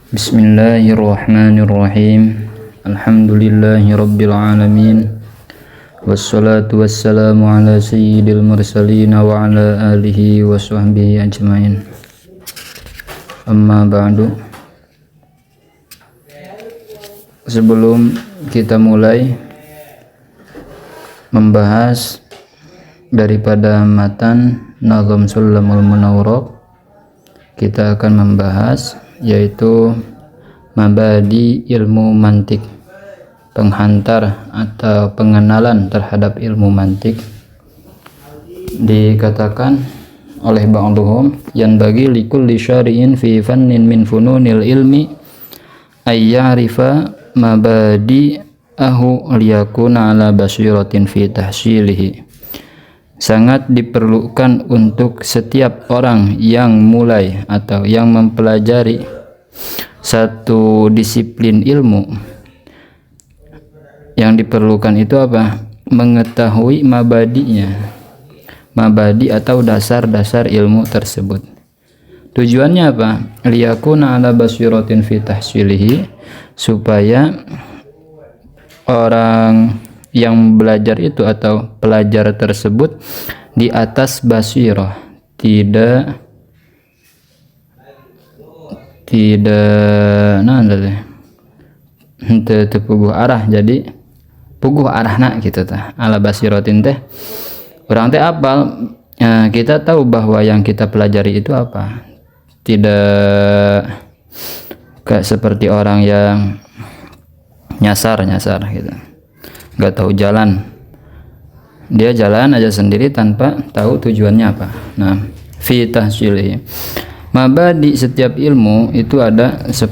Bismillahirrahmanirrahim. Alhamdulillahirabbil alamin. Wassalatu wassalamu ala sayyidil mursalin wa ala alihi wa sahbihi ajmain. Amma ba'du. Sebelum kita mulai membahas daripada matan Nazm Sulamul Munawwarah, kita akan membahas yaitu mabadi ilmu mantik, penghantar atau pengenalan terhadap ilmu mantik. Dikatakan oleh ba'duhum yang bagi likulli syari'in fi fannin min fununil ilmi ayyarifa mabadi ahu liyakuna ala basiratin fi tahsilihi. Sangat diperlukan untuk setiap orang yang mulai atau yang mempelajari satu disiplin ilmu. Yang diperlukan itu apa? Mengetahui mabadinya, mabadi atau dasar-dasar ilmu tersebut. Tujuannya apa? Liyakuna ala basiratin fi tahsilihi, supaya orang yang belajar itu atau pelajar tersebut di atas basirah, tidak puguh arah, jadi puguh arahna gitu tah. Ala basiratin teh urang teh apal, kita tahu bahwa yang kita pelajari itu apa, tidak kayak seperti orang yang nyasar gitu, nggak tahu jalan, dia jalan aja sendiri tanpa tahu tujuannya apa. Nah, fi tahsilihi, mabadi setiap ilmu itu ada 10.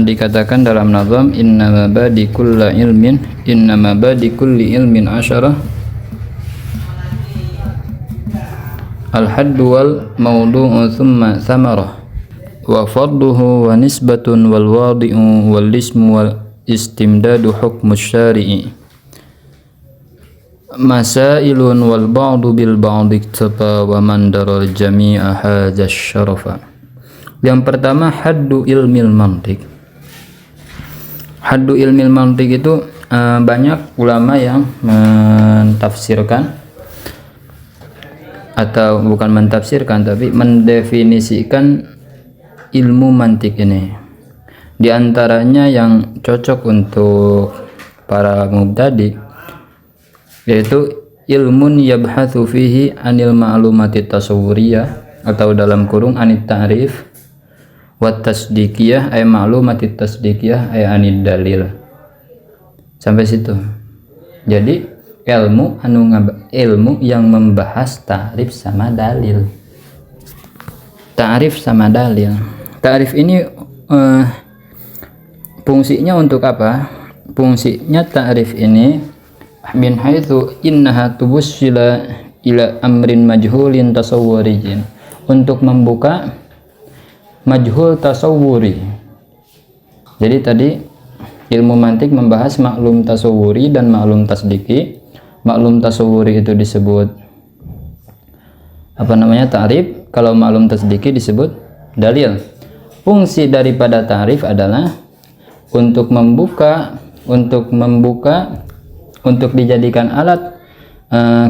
Dikatakan dalam nazam inna mabadi kulli ilmin asyarah al-haddu wal mawdu'u thumma thamarah wa farduhu wa nisbatun wal wadi'u wal ismu wal istimdadu hukmu syari'i masailun wal ba'du bil ba'di iktaba wa mandaral jami'a hadha syarafa. Yang pertama, haddu ilmil mantik. Haddu ilmil mantik itu banyak ulama yang mentafsirkan, atau bukan mentafsirkan tapi mendefinisikan ilmu mantik ini. Di antaranya yang cocok untuk para mubtadi yaitu ilmun yabhatsu fihi anil ma'lumati tasawwuriyah, atau dalam kurung anit ta'rif wa tasdiqiyah ay ma'lumati tasdiqiyah ay anid dalil. Sampai situ. Jadi ilmu yang membahas ta'rif sama dalil. Ta'rif sama dalil. Ta'rif ini fungsinya untuk apa? Fungsinya ta'rif ini min haitsu innaha tubussila ila amrin majhulin tasawwuriyin, untuk membuka majhul tasawwuri. Jadi tadi ilmu mantik membahas maklum tasawwuri dan maklum tasdiki. Maklum tasawwuri itu disebut ta'rif, kalau maklum tasdiki disebut dalil. Fungsi daripada ta'rif adalah untuk membuka, untuk dijadikan alat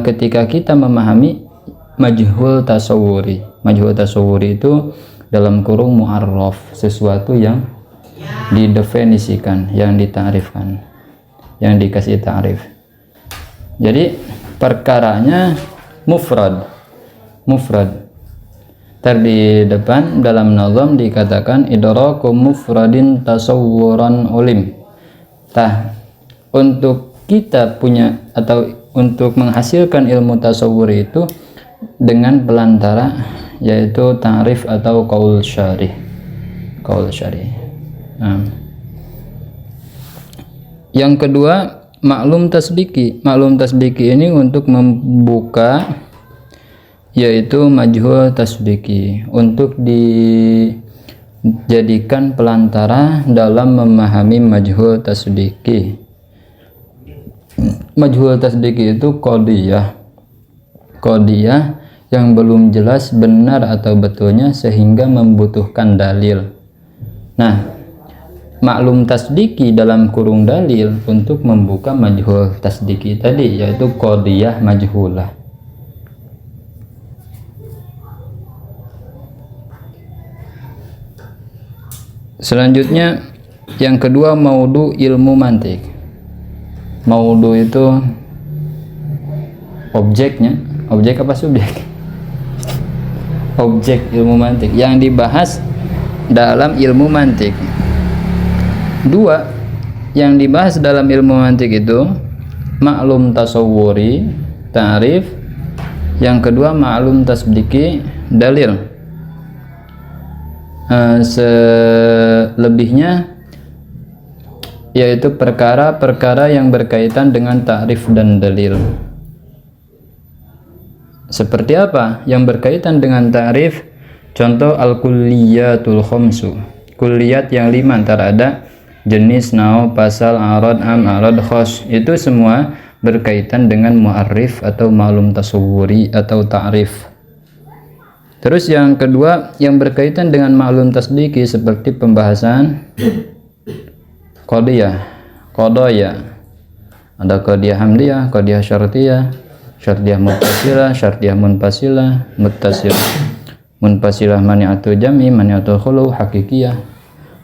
ketika kita memahami majhul tasawwuri. Majhul tasawwuri itu dalam kurung mu'arraf, sesuatu yang didefinisikan, yang ditarifkan, yang dikasih ta'rif. Jadi perkaranya mufrad. Di depan dalam nazam dikatakan idraku mufradin tasawwuran ulim. Untuk kita punya atau untuk menghasilkan ilmu tasawwur itu dengan pelantara, yaitu ta'rif atau qaul syarih. Yang kedua, maklum tasdiki. Maklum tasdiki ini untuk membuka, yaitu majhul tasdiki, untuk dijadikan pelantara dalam memahami majhul tasdiki. Majhul tasdiki itu qadiyah yang belum jelas benar atau betulnya sehingga membutuhkan dalil. Nah, maklum tasdiki dalam kurung dalil untuk membuka majhul tasdiki tadi, yaitu qadiyah majhulah. Selanjutnya yang kedua, maudu ilmu mantik. Maudu itu objeknya, objek apa subjek? Objek ilmu mantik yang dibahas dalam ilmu mantik. Dua yang dibahas dalam ilmu mantik itu maklum tasawwuri, ta'rif. Yang kedua maklum tasdiki, dalil. Selebihnya yaitu perkara-perkara yang berkaitan dengan ta'rif dan dalil. Seperti apa yang berkaitan dengan ta'rif? Contoh al-kulliyatul khamsu, kulliyat yang 5, antara ada jenis, nau, pasal, arad, am, arad, khos. Itu semua berkaitan dengan mu'arrif atau ma'lum tasawwuri atau ta'rif. Terus yang kedua yang berkaitan dengan maklum tasdiki seperti pembahasan qadiyah, ada qadiyah hamdiyah, qadiyah syartiyah, syartiyah muttasilah, syartiyah munfasilah, munfasilah mani'atul jam'i, mani'atul khulu, hakikiyah,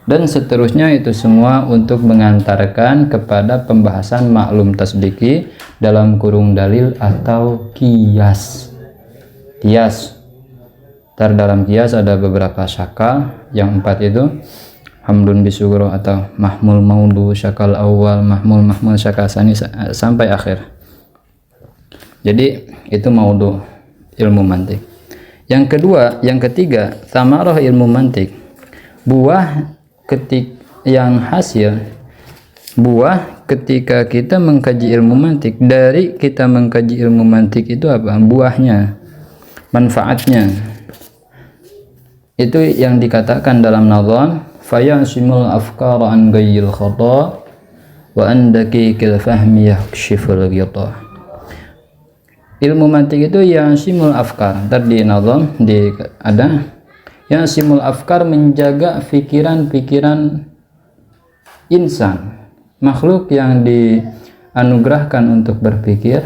dan seterusnya. Itu semua untuk mengantarkan kepada pembahasan maklum tasdiki dalam kurung dalil atau qiyas. Dalam qiyas ada beberapa syakal, yang 4 itu hamdun bisugro atau mahmul maudu, syakal awal, mahmul syakal sani sampai akhir. Jadi itu maudu ilmu mantik. Yang ketiga thamarah ilmu mantik, buah ketika kita mengkaji ilmu mantik. Dari kita mengkaji ilmu mantik itu apa? Buahnya, manfaatnya. Itu yang dikatakan dalam nazam, fayasimul afkara an gayyil khata wa an daqiqil fahmi yakshiful ghita. Ilmu mantik itu yasimul afkar. Tadi nazam ada yasimul afkar, menjaga pikiran-pikiran insan, makhluk yang dianugerahkan untuk berpikir,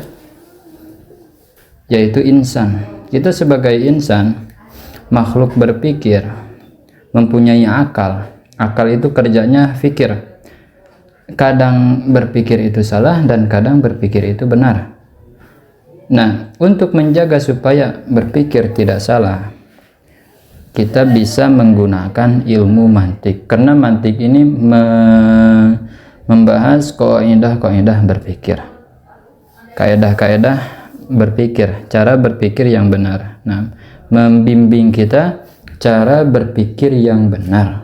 yaitu insan. Kita sebagai insan, makhluk berpikir, mempunyai akal. Akal itu kerjanya fikir. Kadang berpikir itu salah dan kadang berpikir itu benar. Nah, untuk menjaga supaya berpikir tidak salah, kita bisa menggunakan ilmu mantik. Karena mantik ini membahas kaidah-kaidah berpikir, kaidah-kaidah berpikir, cara berpikir yang benar. Nah, membimbing kita cara berpikir yang benar.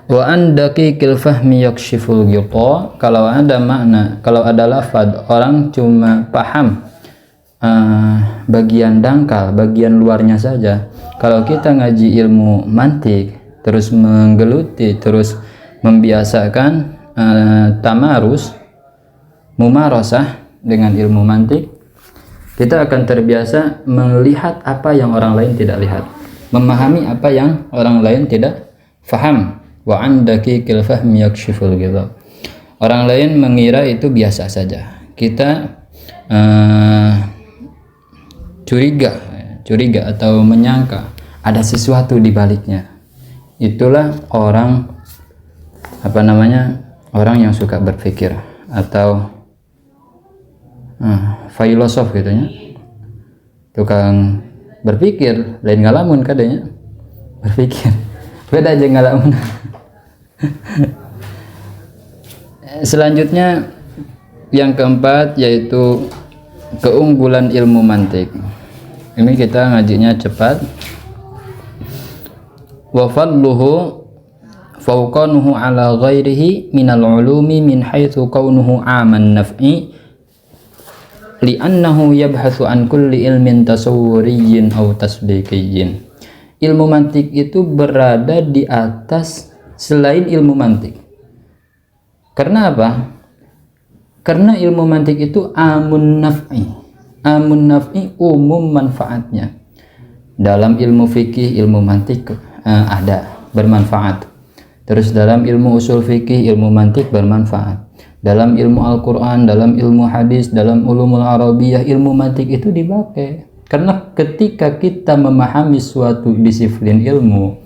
Wa an daqiqil fahmi yakshiful ghita. Kalau ada makna, kalau ada lafaz, orang cuma paham bagian dangkal, bagian luarnya saja. Kalau kita ngaji ilmu mantik, terus menggeluti, terus membiasakan tamarus, mumarasah dengan ilmu mantik, kita akan terbiasa melihat apa yang orang lain tidak lihat, memahami apa yang orang lain tidak faham. Wa an daqiqil fahmi yakshiful ghita. Orang lain mengira itu biasa saja, kita curiga atau menyangka ada sesuatu di baliknya. Itulah orang orang yang suka berpikir atau filosof gitu ya, tukang berpikir, lain ngalamun kadanya berpikir, beda aja ngalamun. Selanjutnya yang keempat yaitu keunggulan ilmu mantik. Ini kita ngajinya cepat. Wa fadluhu fawqanuhu ala ghairihi minal ulumi min haitsu kaunuhu aman naf'i li'annahu yabhatsu an kulli ilmin tasawwuriyyin aw tasdiqiyyin. Ilmu mantik itu berada di atas selain ilmu mantik. Karena apa? Karena ilmu mantik itu amun naf'i. Amun naf'i umum manfaatnya. Dalam ilmu fikih, ilmu mantik ada. bermanfaat. Terus dalam ilmu usul fikih, ilmu mantik bermanfaat. Dalam ilmu Al-Quran, dalam ilmu hadis, dalam ulumul arabiyah, ilmu mantik itu dipakai. Karena ketika kita memahami suatu disiplin ilmu,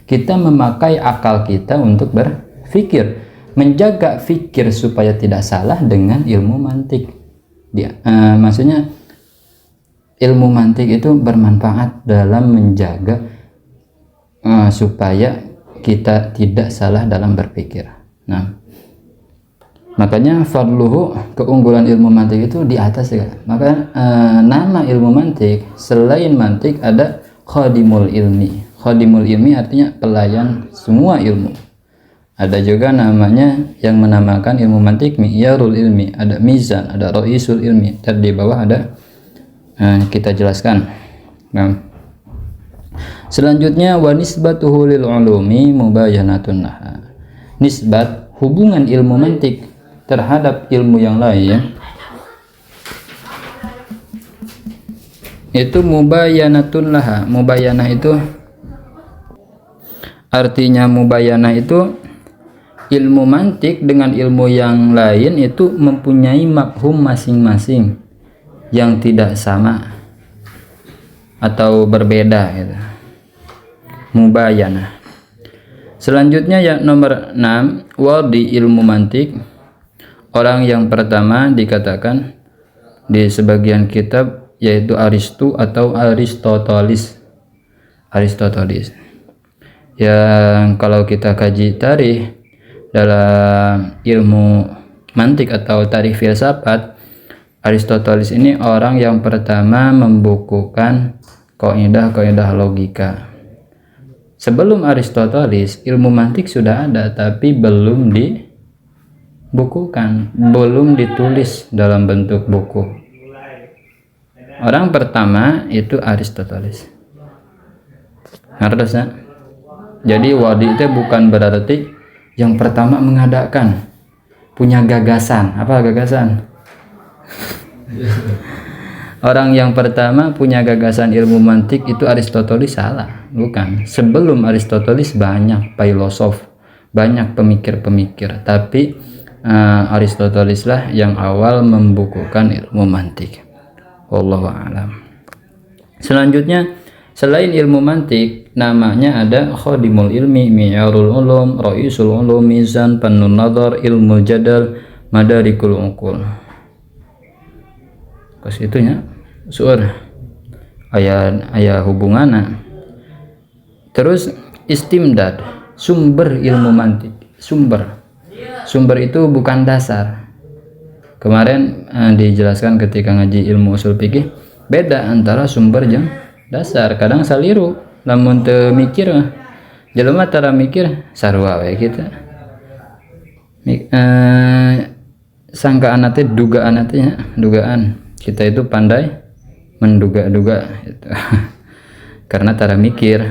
kita memakai akal kita untuk berpikir, menjaga fikir supaya tidak salah dengan ilmu mantik. Maksudnya ilmu mantik itu bermanfaat dalam menjaga supaya kita tidak salah dalam berpikir. Nah, makanya fadluhu, keunggulan ilmu mantik itu di atas ya. Maka nama ilmu mantik selain mantik ada khadimul ilmi. Khadimul ilmi artinya pelayan semua ilmu. Ada juga namanya yang menamakan ilmu mantik mi'yarul ilmi, ada mizan, ada ra'isul ilmi. Dan di bawah ada kita jelaskan. Nah, selanjutnya wa nisbatuhu lil ulumi mubayyanatun laha. Nisbat, hubungan ilmu mantik terhadap ilmu yang lain itu mubayyanatun laha. Mubayyanah itu artinya mubayyanah itu ilmu mantik dengan ilmu yang lain itu mempunyai mafhum masing-masing yang tidak sama atau berbeda gitu. Mubayyanah. Selanjutnya yang nomor 6, wadi ilmu mantik. Orang yang pertama dikatakan di sebagian kitab yaitu Aristu atau Aristoteles. Aristoteles. Yang kalau kita kaji tarikh dalam ilmu mantik atau tarikh filsafat, Aristoteles ini orang yang pertama membukukan kaidah-kaidah logika. Sebelum Aristoteles, ilmu mantik sudah ada tapi belum dibukukan, belum ditulis dalam bentuk buku. Orang pertama itu Aristoteles. Ngerti? Jadi wadi itu bukan berarti yang pertama mengadakan, punya gagasan. Apa gagasan? Orang yang pertama punya gagasan ilmu mantik itu Aristoteles, salah, bukan. Sebelum Aristoteles banyak filosof, banyak pemikir-pemikir, tapi Aristoteles lah yang awal membukukan ilmu mantik. Wallahu a'lam. Selanjutnya, selain ilmu mantik, namanya ada khadimul ilmi, mi'yarul ulum, ra'isul ulum, mizan, pannun nadhar, ilmu jadal, madarikul uqul. Kos itunya suur ayat hubunganna. Terus istimdad, sumber ilmu mantik. Sumber itu bukan dasar. Kemarin dijelaskan ketika ngaji ilmu usul fikih, beda antara sumber jeung dasar. Kadang saliru lamun teu mikir mah jelema tara mikir sarua we kita. Sangkaan teh dugaan teh dugaan. Kita itu pandai menduga-duga gitu. Karena tara mikir.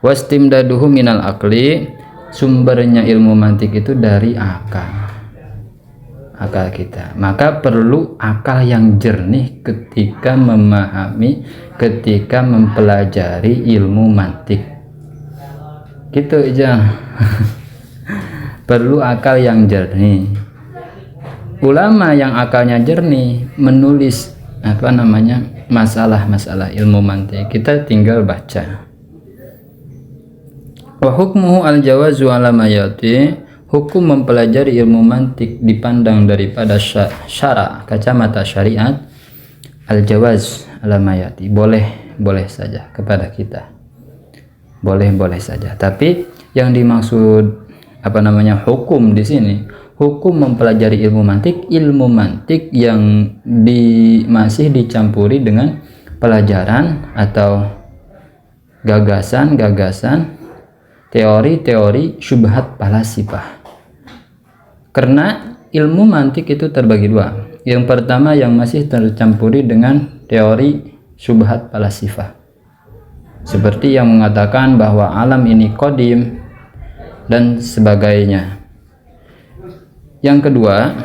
Wastimdaduhu minal aqli, sumbernya ilmu mantik itu dari akal kita. Maka perlu akal yang jernih ketika memahami, ketika mempelajari ilmu mantik gitu aja. Perlu akal yang jernih. Ulama yang akalnya jernih menulis masalah-masalah ilmu mantik, kita tinggal baca. Wa hukmuhu al-jawazu ala mayati, hukum mempelajari ilmu mantik dipandang daripada syara, kacamata syariat, al-jawaz ala mayati, boleh saja kepada kita, boleh saja. Tapi yang dimaksud hukum di sini, hukum mempelajari ilmu mantik yang masih dicampuri dengan pelajaran atau gagasan teori syubhat falasifah. Karena ilmu mantik itu terbagi dua. Yang pertama yang masih tercampuri dengan teori syubhat falasifah, seperti yang mengatakan bahwa alam ini qadim dan sebagainya. Yang kedua,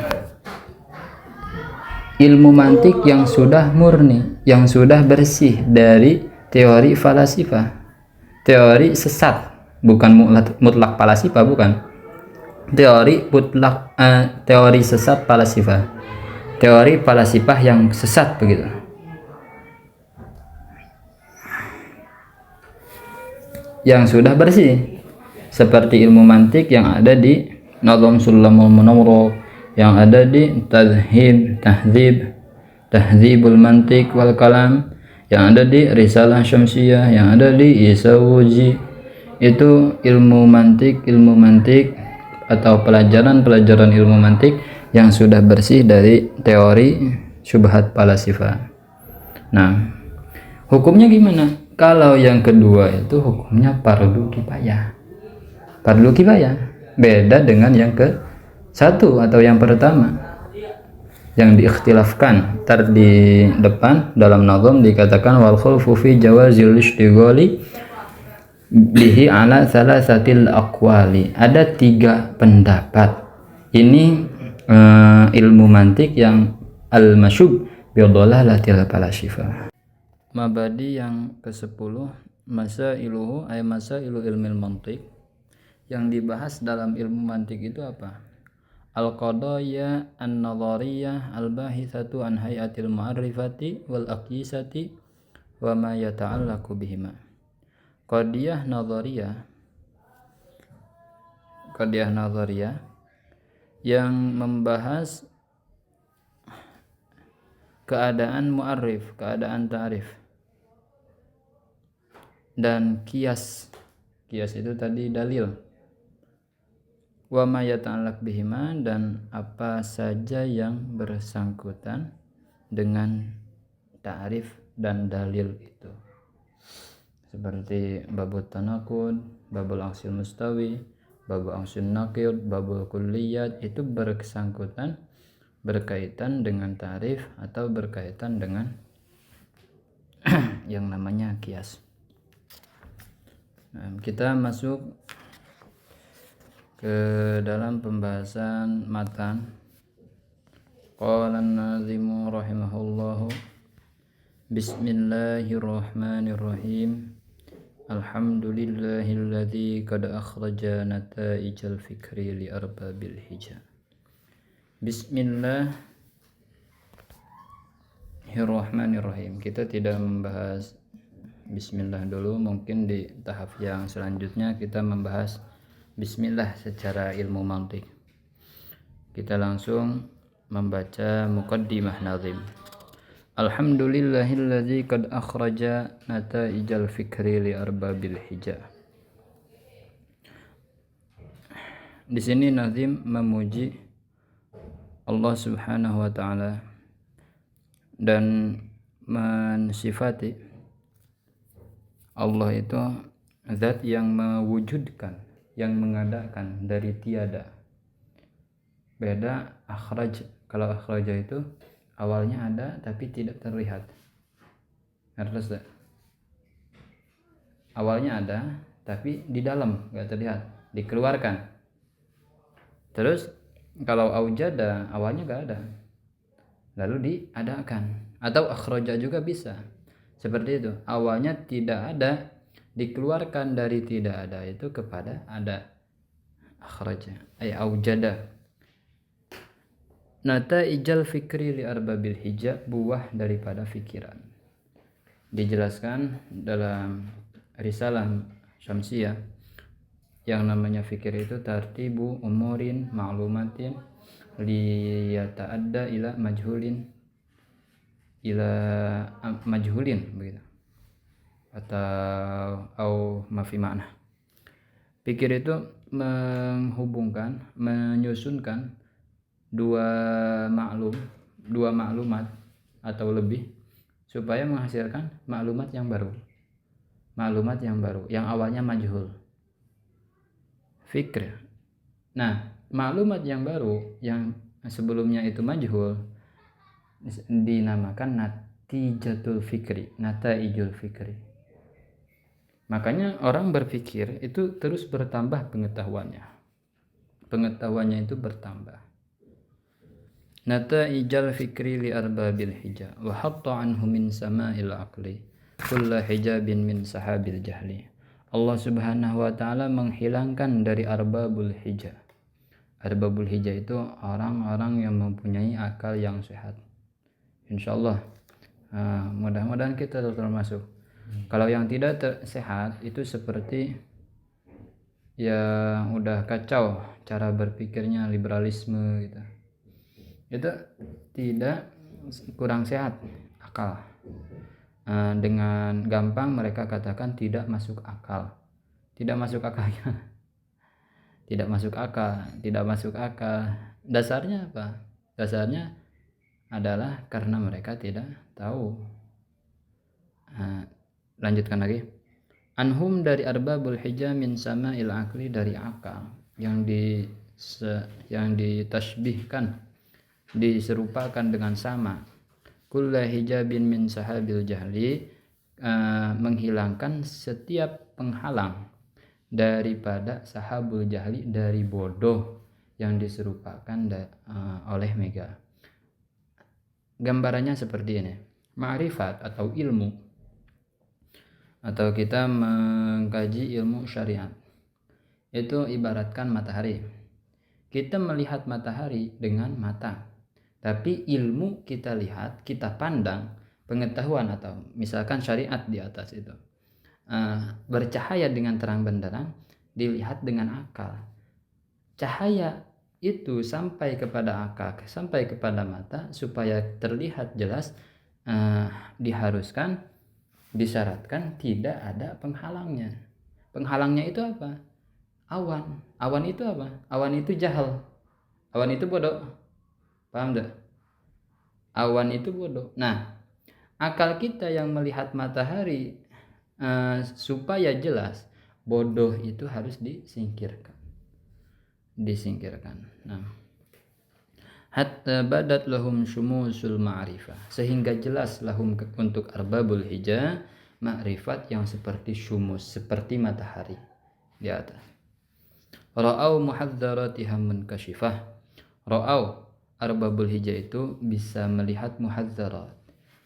ilmu mantik yang sudah murni, yang sudah bersih dari teori falasifah, teori sesat bukan mutlak falsafah, bukan. Teori sesat falsafah, teori falsafah yang sesat begitu. Yang sudah bersih, seperti ilmu mantik yang ada di Nazm Sulamul Munawwar, yang ada di Tahdzibul Mantik wal Kalam, yang ada di Risalah Syamsiyah, yang ada di Isawuji. Itu ilmu mantik atau pelajaran ilmu mantik yang sudah bersih dari teori syubhat falsafah. Nah, hukumnya gimana? Kalau yang kedua itu hukumnya fardu kifayah. Beda dengan yang ke satu atau yang pertama yang diikhtilafkan. Di depan dalam nazam dikatakan wal khulfu fi jawazil ishtighali bihi ala salasatil aqwali. Ada 3 pendapat. Ini ilmu mantik yang al-masyub bi dhalalatil falsafah. Mabadi yang ke-10, masailuhu ay masailu ilmil mantik. Yang dibahas dalam ilmu mantik itu apa? Al-qadaya an-nadhariyah al-bahithatu an hayatil ma'rifati wal aqyisati wa ma yata'allaqu bihima. Qadiyah nadhariyah yang membahas keadaan mu'arrif, keadaan ta'rif, dan kias itu tadi dalil, wa ma yata'allaq bihima, dan apa saja yang bersangkutan dengan ta'rif dan dalil itu, seperti babul tanaqud, babul aksil mustawi, babul aksil naqid, babul kulliyat. Itu berkaitan dengan ta'rif atau berkaitan dengan yang namanya kias. Nah, kita masuk ke dalam pembahasan matan. Qala an-nazimu rahimahullahu, bismillahirrahmanirrahim, alhamdulillahilladzi qad akhraja nata'ijal fikri li arbabil hijab. Bismillahirrahmanirrahim. Kita tidak membahas bismillah dulu, mungkin di tahap yang selanjutnya kita membahas bismillah secara ilmu mantik. Kita langsung membaca muqaddimah nazim. Alhamdulillahilladzi qad akhraja nata'ijal fikri li arbabil hijab. Di sini nazim memuji Allah Subhanahu wa taala dan mensifati Allah itu zat yang mewujudkan, yang mengadakan dari tiada. Beda akhraj. Kalau akhraja itu awalnya ada tapi tidak terlihat. Ngerti? Awalnya ada tapi di dalam enggak terlihat, dikeluarkan. Terus kalau aujada awalnya enggak ada, lalu diadakan. Atau akhraja juga bisa seperti itu, awalnya tidak ada, dikeluarkan dari tidak ada itu kepada ada. Akhraja ay aujada. Nata'ijal fikri li arbabil hijab, buah daripada fikiran. Dijelaskan dalam Risalah Syamsiyah, yang namanya fikir itu tartibu umurin ma'lumatin li yata'adda ila majhulin begitu, atau mafi makna. Pikir itu menghubungkan, menyusunkan dua maklumat atau lebih supaya menghasilkan maklumat yang baru yang awalnya majhul. Fikr. Nah, maklumat yang baru yang sebelumnya itu majhul dinamakan natijatul fikri, nataijul fikri. Makanya orang berpikir itu terus bertambah pengetahuannya itu bertambah. Nataijal fikri li arbabil hijab wa hatta anhu min sama'il aqli kulla hijabin min sahabil jahli. Allah Subhanahu wa taala menghilangkan dari arbabul hijah. Arbabul hijah itu orang-orang yang mempunyai akal yang sehat. Insyaallah mudah-mudahan kita termasuk. Kalau yang tidak sehat itu seperti yang udah kacau cara berpikirnya, liberalisme gitu. Itu tidak, kurang sehat akal. Dengan gampang mereka katakan tidak masuk akal. Tidak masuk akal. Tidak masuk akal, tidak masuk akal. Dasarnya apa? Dasarnya adalah karena mereka tidak tahu. Lanjutkan lagi. Anhum dari arbabul hijah min sama'il akli, dari akal yang ditasbihkan, diserupakan dengan sama. Kulla hijabin min sahabil jahli, menghilangkan setiap penghalang daripada sahabul jahli, dari bodoh yang diserupakan oleh mega. Gambarannya seperti ini. Ma'rifat atau ilmu, atau kita mengkaji ilmu syariat, itu ibaratkan matahari. Kita melihat matahari dengan mata, tapi ilmu kita lihat, kita pandang, pengetahuan atau misalkan syariat di atas itu bercahaya dengan terang benderang, dilihat dengan akal. Cahaya itu sampai kepada akal, sampai kepada mata, supaya terlihat jelas, diharuskan, disyaratkan tidak ada penghalangnya. Penghalangnya itu apa? Awan. Awan itu apa? Awan itu jahal. Awan itu bodoh. Paham tak? Awan itu bodoh. Nah, akal kita yang melihat matahari supaya jelas, bodoh itu harus disingkirkan. Nah, hatta badat lahum syumusul ma'rifah, sehingga jelas lahum untuk arbabul hijah ma'rifat yang seperti syumus, seperti matahari di atas. Ra'au muhadzaratiha munkashifah. Ra'au, arbabul hijah itu bisa melihat muhadzarat.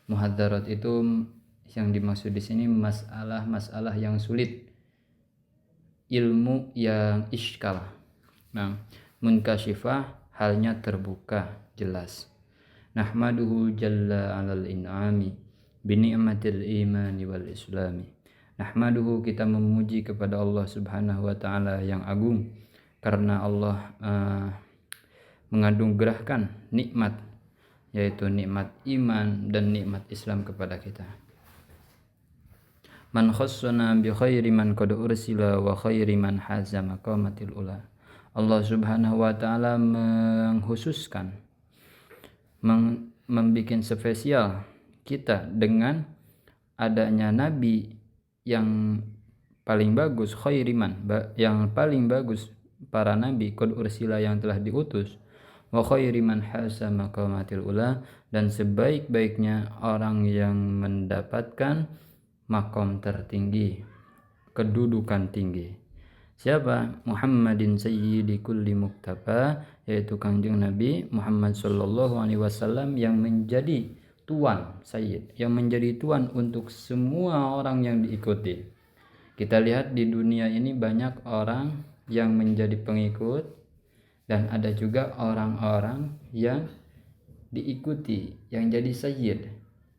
Muhadzarat itu yang dimaksud di sini masalah-masalah yang sulit, ilmu yang iskal. Nah, munkashifah halnya terbuka, jelas. Nahmaduhu jalla 'alal in'ami bi ni'matil imani wal islami. Nahmaduhu, kita memuji kepada Allah Subhanahu wa taala yang agung, karena Allah menganugerahkan nikmat, yaitu nikmat iman dan nikmat Islam kepada kita. Man khassana bi khairi man qad ursila wa khairi man haza maqamatil ula. Allah Subhanahu wa taala menghususkan, membikin spesial kita dengan adanya nabi yang paling bagus, khairiman, yang paling bagus para nabi, qad ursila, yang telah diutus, wa khairiman hasa maqamatil ula, dan sebaik-baiknya orang yang mendapatkan makom tertinggi, kedudukan tinggi. Siapa? Muhammadin sayyidi kulli muktaba, yaitu Kangjeng Nabi Muhammad sallallahu alaihi wasallam yang menjadi tuan, sayyid, yang menjadi tuan untuk semua orang yang diikuti. Kita lihat di dunia ini banyak orang yang menjadi pengikut, dan ada juga orang-orang yang diikuti, yang jadi sayyid,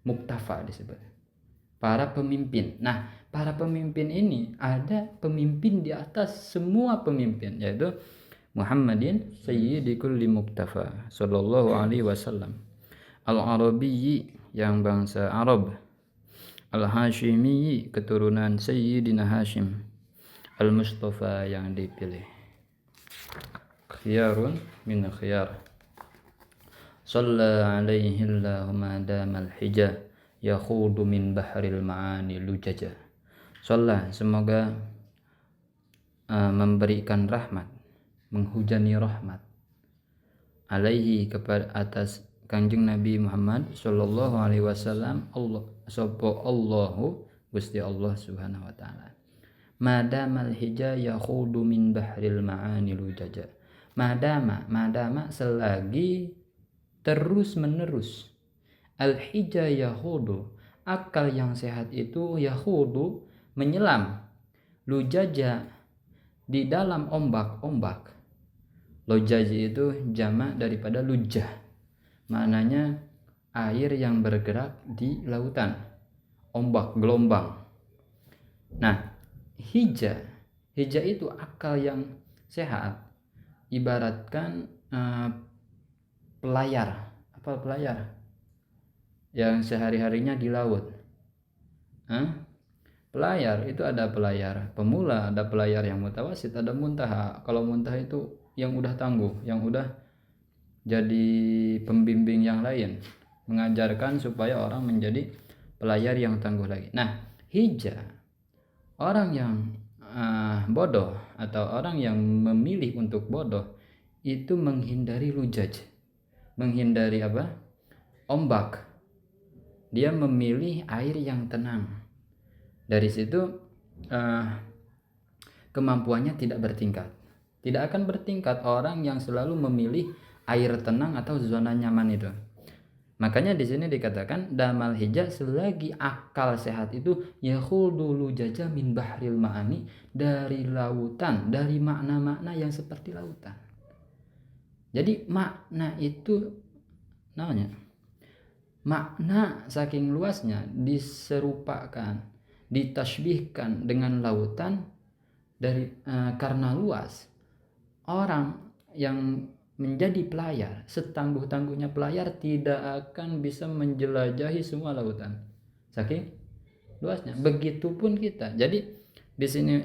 muktafa disebut, para pemimpin. Nah, para pemimpin ini ada pemimpin di atas semua pemimpin, yaitu Muhammadin sayyidi kulli muktafa sallallahu alaihi wasallam. Al-Arabiyyi, yang bangsa Arab. Al-Hashimiyyi, keturunan Sayyidina Hashim. Al-Mustafa, yang dipilih. Khiyarun min khiyar. Shalla alaihi Allahumma damal hijah yakhudu min bahril ma'ani lujaja. Shalla, semoga memberikan rahmat, menghujani rahmat, alaihi, kepada atas Kanjeng Nabi Muhammad sallallahu alaihi wasallam, Allahu Gusti Allah Subhanahu wa taala. Madamal hijah yakhudu min bahril ma'ani lujaja. Madama selagi terus menerus, al hijah yahudu, akal yang sehat itu yahudu menyelam, lujaja di dalam ombak-ombak. Lujaji itu jamak daripada lujah, maknanya air yang bergerak di lautan, ombak, gelombang. Nah, hija itu akal yang sehat, ibaratkan pelayar. Apa pelayar? Yang sehari-harinya di laut. Pelayar itu ada pelayar pemula, ada pelayar yang mutawasid, ada muntaha. Kalau muntaha itu yang udah tangguh, yang udah jadi pembimbing yang lain, mengajarkan supaya orang menjadi pelayar yang tangguh lagi. Nah, hija, orang yang bodoh atau orang yang memilih untuk bodoh itu menghindari lujaj, menghindari apa? Ombak. Dia memilih air yang tenang. Dari situ kemampuannya tidak bertingkat. Tidak akan bertingkat orang yang selalu memilih air tenang atau zona nyaman itu. Makanya di sini dikatakan damal hija, selagi akal sehat itu yahuldu lujaja min bahril ma'ani, dari lautan, dari makna-makna yang seperti lautan. Jadi makna itu namanya, makna saking luasnya diserupakan, ditashbihkan dengan lautan dari karena luas. Orang yang menjadi pelayar, setangguh-tangguhnya pelayar tidak akan bisa menjelajahi semua lautan saking luasnya. Begitupun kita. Jadi di sini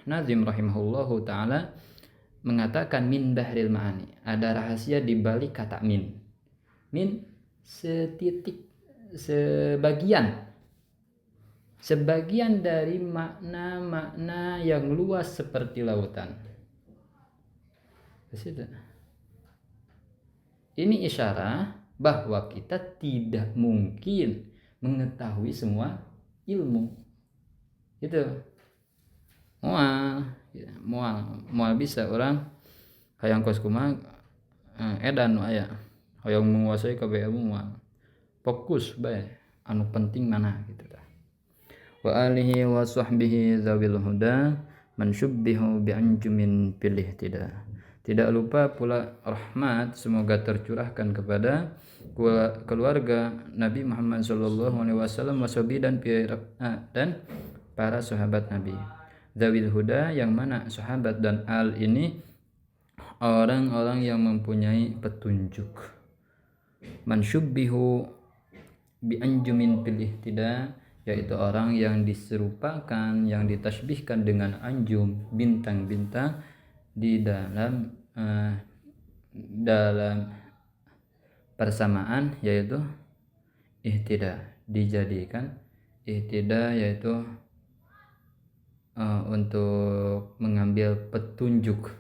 Nazim rahimahullahu taala mengatakan min bahril ma'ani, ada rahasia di balik kata min. Min setitik, sebagian dari makna-makna yang luas seperti lautan. Ini isyarat bahwa kita tidak mungkin mengetahui semua ilmu. Itu mual bisa orang hayang kos kumaha edan aya hayang menguasai kabeh ilmu mual. Fokus bae anu penting mana gitu dah. Wa alihi wa sahbihi zawil huda man syubbihu bi anjumin pilih tidak. Tidak lupa pula rahmat semoga tercurahkan kepada keluarga Nabi Muhammad SAW, wasabi dan para sahabat Nabi. Zawil huda, yang mana sahabat dan al ini orang-orang yang mempunyai petunjuk. Man syubbihu bi anjumin pilih tidak, yaitu orang yang diserupakan, yang ditashbihkan dengan anjum, bintang-bintang di dalam persamaan, yaitu ihtida, dijadikan ihtida yaitu untuk mengambil petunjuk.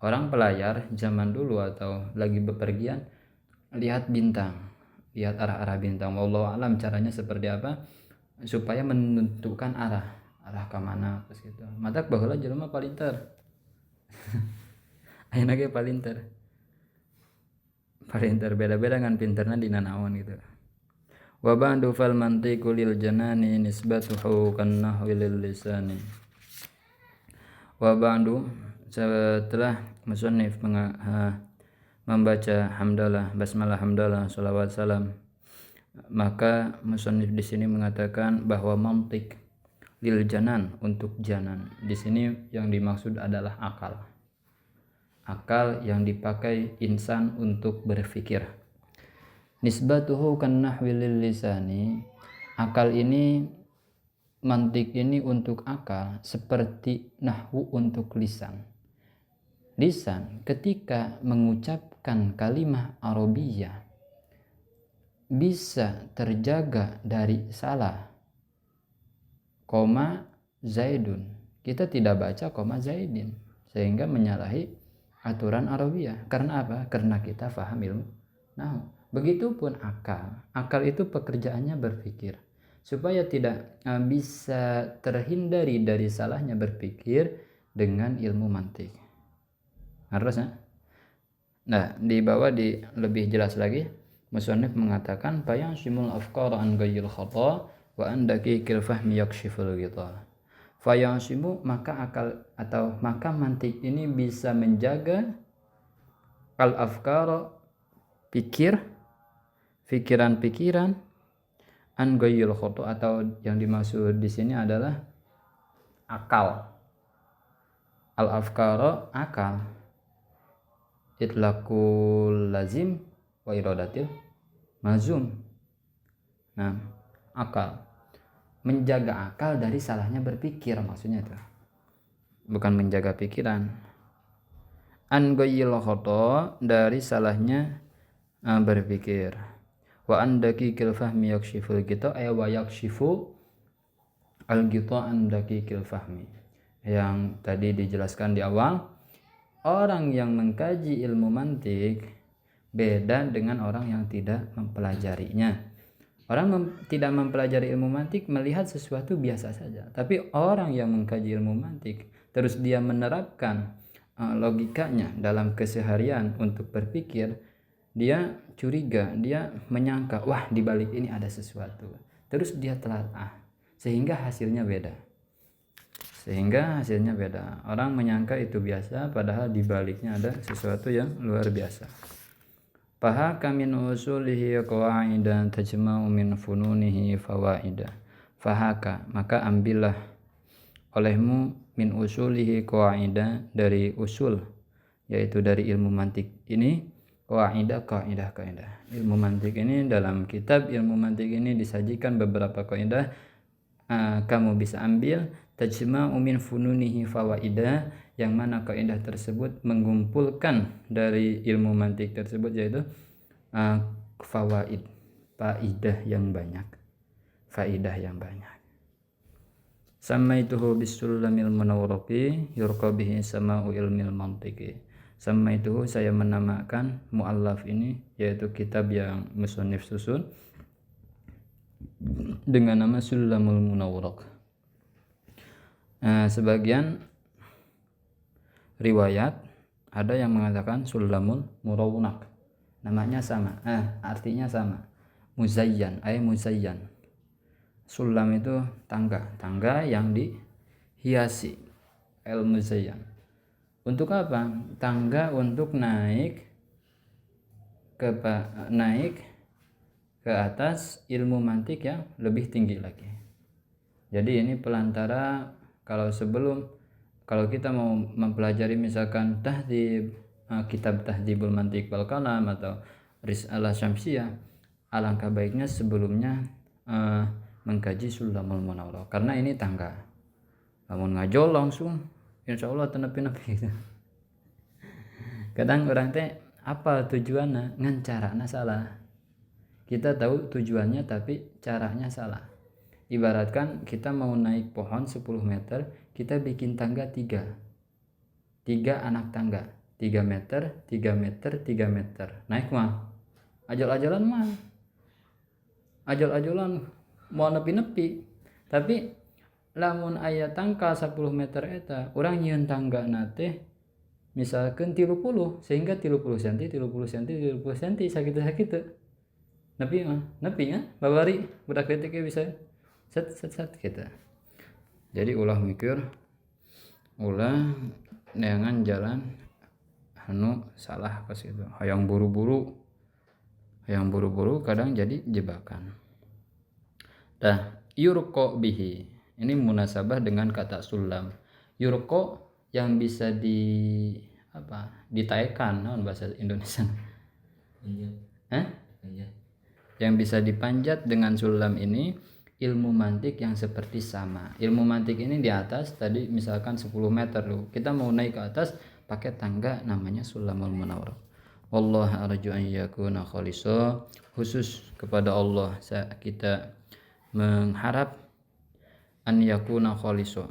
Orang pelayar zaman dulu atau lagi bepergian lihat bintang, lihat arah-arah bintang. Wallahu alam caranya seperti apa supaya menentukan arah ke mana terus gitu. Matak baheula jelema palinter. Ayeuna ge palinter beda-beda ngan pinterna dina naon gitu. Wa ba'du fal mantiqu lil janani nisbatuhu kan nahwi lil lisani. Wa ba'du, setelah musannif membaca hamdalah, basmalah, hamdalah, salawat, salam, maka musannif di sini mengatakan bahwa mantiq lil janan, untuk janan. Di sini yang dimaksud adalah akal. Akal yang dipakai insan untuk berpikir. Nisbatuhu kan nahwi lil lisani, akal ini, mantik ini untuk akal seperti nahwu untuk lisan. Lisan ketika mengucapkan kalimah Arabiyah bisa terjaga dari salah. Koma Zaidun, kita tidak baca koma Zaidin sehingga menyalahi aturan Arabiyah. Karena apa? Karena kita faham ilmu nahwu. Begitupun akal. Akal itu pekerjaannya berpikir. Supaya tidak bisa terhindari dari salahnya berpikir dengan ilmu mantik. Harusnya. Nah, di bawah lebih jelas lagi, musannif mengatakan bayan simul afqara an ghayril khata wa an daqiqil fahmi yakshiful ghita. Fayasimu, maka akal atau maka mantik ini bisa menjaga al-afkar, pikiran-pikiran, an ghayril khoto, atau yang dimaksud di sini adalah akal. Al-afkar akal, itlaqul lazim wa iradatil mazum. Nah, akal, menjaga akal dari salahnya berpikir, maksudnya itu bukan menjaga pikiran. An ghayril khoto, dari salahnya berpikir. Wa andaki kil fahmi yakshiful gita wa yakshifu al gita andaki kil fahmi, yang tadi dijelaskan di awal. Orang yang mengkaji ilmu mantik beda dengan orang yang tidak mempelajarinya. Orang tidak mempelajari ilmu mantik melihat sesuatu biasa saja, tapi orang yang mengkaji ilmu mantik terus dia menerapkan logikanya dalam keseharian untuk berpikir, dia curiga, dia menyangka, wah di balik ini ada sesuatu, terus dia telaah sehingga hasilnya beda. Orang menyangka itu biasa, padahal di baliknya ada sesuatu yang luar biasa. Fahaka min usulihi qawaidan tajma'u min fununihi fawaida. Fahaka, maka ambillah olehmu min usulihi qawaida, dari usul, yaitu dari ilmu mantik ini, kaidah. Ilmu mantik ini, dalam kitab ilmu mantik ini disajikan beberapa kaidah. Kamu bisa ambil tajma'u min fununihi fawaida, yang mana kaidah tersebut mengumpulkan dari ilmu mantik tersebut, yaitu fawaid, faidah yang banyak. Samaituhu bisullamil munawwaraqi yurqa bihi sama'u ilmil mantiqi. Samaituhu, saya menamakan muallaf ini, yaitu kitab yang musannif susun, dengan nama Sulamul Munawwaraq. Sebagian riwayat ada yang mengatakan Sulamul Murawnak, namanya sama, artinya sama. Muzayyan, muzayyan. Sulam itu tangga yang dihiasi. Muzayyan. Untuk apa? Tangga untuk naik ke atas ilmu mantik yang lebih tinggi lagi. Jadi ini pelantara. Kalau kita mau mempelajari misalkan tahdhib, kitab Tahdhibul Mantiq wal Kalam atau Risalah Syamsiyah, alangkah baiknya sebelumnya mengkaji Sulamul Munawwaraq, karena ini tangga. Namun ngajol langsung insyaallah tenepi-nepi gitu. Kadang orang teh apa tujuannya, ngan carana salah. Kita tahu tujuannya tapi caranya salah. Ibaratkan kita mau naik pohon 10 meter, kita bikin tangga 3 anak tangga, 3 meter, 3 meter, 3 meter. Naik mah ajal-ajalan mau nepi-nepi. Tapi lamun aya tangka 10 meter eta, urang nyieun tangga nate misalkan 30, sehingga 30 cm sakitu nepi nya babari budak detik bisa set kita. Jadi ulah mikir, ulah neangan jalan anu salah ke situ. Hayang buru-buru kadang jadi jebakan. Yurqa bihi, ini munasabah dengan kata sulam. Yurqa yang bisa ditaekan, naon bahasa Indonesia? Yang bisa dipanjat dengan sulam ini ilmu mantik yang seperti sama. Ilmu mantik ini di atas tadi misalkan 10 meter loh. Kita mau naik ke atas pakai tangga namanya Sulamul Munawwaraq. Wallahu arju an yakuna khalisa, khusus kepada Allah kita mengharap an yakuna khalisa,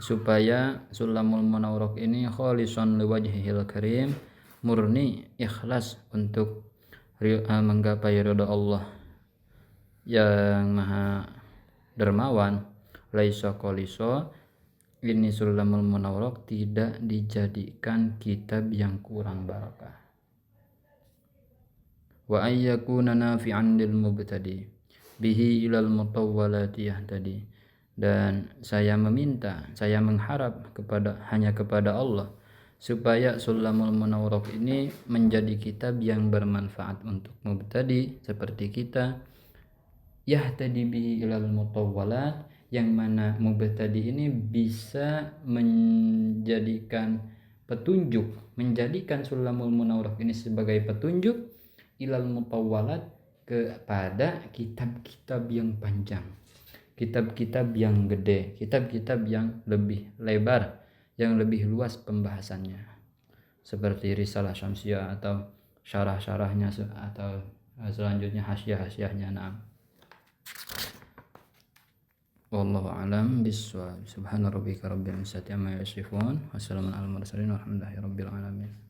supaya Sulamul Munawwaraq ini khalisan liwajhil karim, murni ikhlas untuk menggapai ridha Allah yang maha dermawan. Laisa qaliso, ini Sulamul Munawwaraq tidak dijadikan kitab yang kurang barakah. Wa ayyakuna nafi'an lil mubtadi bihi ilal mutawwalati yahtadi, dan saya meminta, saya mengharap hanya kepada Allah supaya Sulamul Munawwarah ini menjadi kitab yang bermanfaat untuk mubtadi seperti kita, yahtadi bihi ilal mutawwalat, yang mana mubtadi ini bisa menjadikan Sulamul Munawwarah ini sebagai petunjuk ilal mutawwalat, kepada kitab-kitab yang panjang, kitab-kitab yang gede, kitab-kitab yang lebih lebar, yang lebih luas pembahasannya, seperti Risalah Syamsiah atau syarah-syarahnya atau selanjutnya hasyiah-hasyiahnya. Naam. Wallahu a'lam bishawab. Subhana rabbika rabbil izzati amma yasifun. Wassalamun alal mursalin walhamdulillahi rabbil alamin.